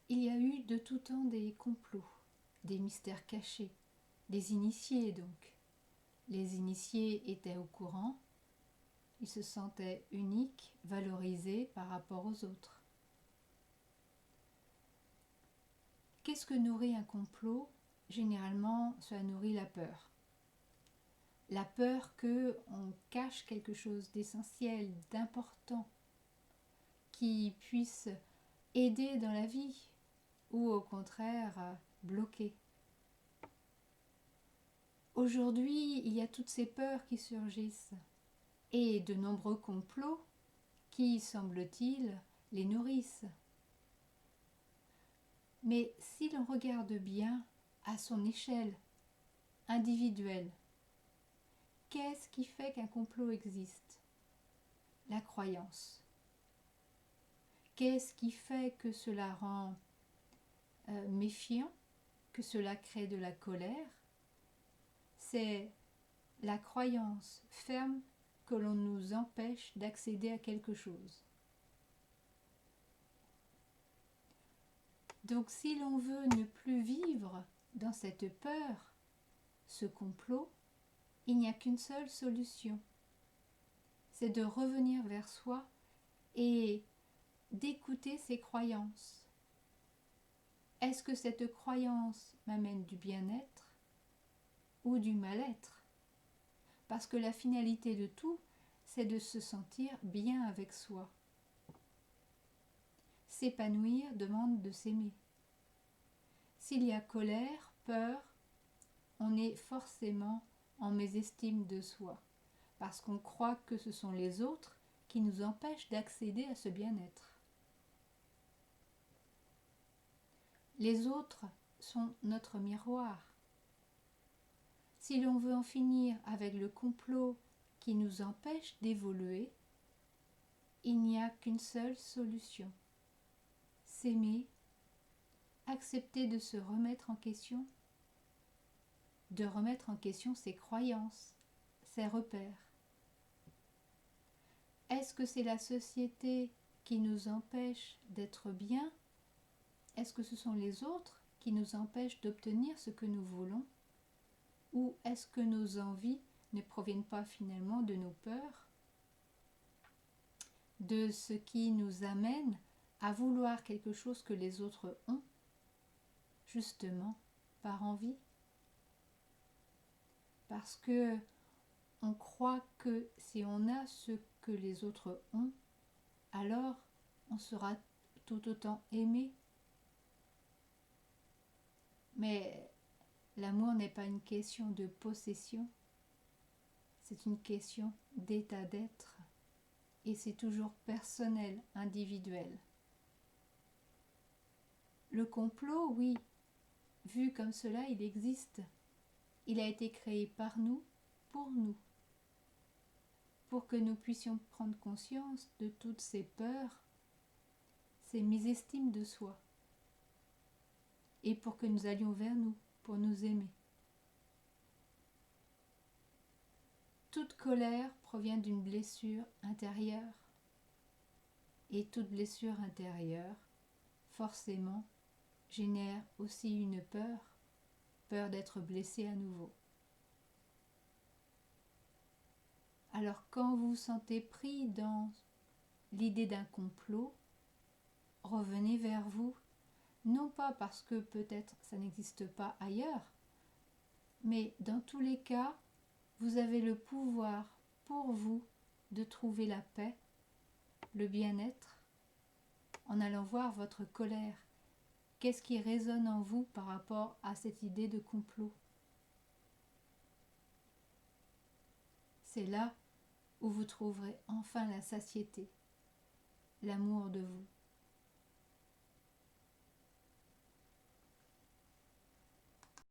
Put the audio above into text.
Il y a eu de tout temps des complots, des mystères cachés, des initiés donc. Les initiés étaient au courant, ils se sentaient uniques, valorisés par rapport aux autres. Qu'est-ce que nourrit un complot? Généralement, cela nourrit la peur. La peur qu'on cache quelque chose d'essentiel, d'important, qui puisse aider dans la vie ou au contraire bloquer. Aujourd'hui, il y a toutes ces peurs qui surgissent et de nombreux complots qui, semble-t-il, les nourrissent. Mais si l'on regarde bien à son échelle individuelle, qu'est-ce qui fait qu'un complot existe? La croyance. Qu'est-ce qui fait que cela rend méfiant, que cela crée de la colère? C'est la croyance ferme que l'on nous empêche d'accéder à quelque chose. Donc si l'on veut ne plus vivre dans cette peur, ce complot, il n'y a qu'une seule solution. C'est de revenir vers soi et d'écouter ses croyances. Est-ce que cette croyance m'amène du bien-être ou du mal-être? Parce que la finalité de tout, c'est de se sentir bien avec soi. S'épanouir demande de s'aimer. S'il y a colère, peur, on est forcément en mésestime de soi, parce qu'on croit que ce sont les autres qui nous empêchent d'accéder à ce bien-être. Les autres sont notre miroir. Si l'on veut en finir avec le complot qui nous empêche d'évoluer, il n'y a qu'une seule solution. S'aimer, accepter de se remettre en question, de remettre en question ses croyances, ses repères. Est-ce que c'est la société qui nous empêche d'être bien? Est-ce que ce sont les autres qui nous empêchent d'obtenir ce que nous voulons? Ou est-ce que nos envies ne proviennent pas finalement de nos peurs, de ce qui nous amène à vouloir quelque chose que les autres ont, justement par envie? Parce que on croit que si on a ce que les autres ont, alors on sera tout autant aimé. Mais l'amour n'est pas une question de possession, c'est une question d'état d'être. Et c'est toujours personnel, individuel. Le complot, oui, vu comme cela, il existe. Il a été créé par nous, pour que nous puissions prendre conscience de toutes ces peurs, ces mésestimes de soi, et pour que nous allions vers nous, pour nous aimer. Toute colère provient d'une blessure intérieure, et toute blessure intérieure, forcément, génère aussi une peur d'être blessé à nouveau. Alors quand vous vous sentez pris dans l'idée d'un complot, revenez vers vous, non pas parce que peut-être ça n'existe pas ailleurs, mais dans tous les cas, vous avez le pouvoir pour vous de trouver la paix, le bien-être, en allant voir votre colère. Qu'est-ce qui résonne en vous par rapport à cette idée de complot? C'est là où vous trouverez enfin la satiété, l'amour de vous.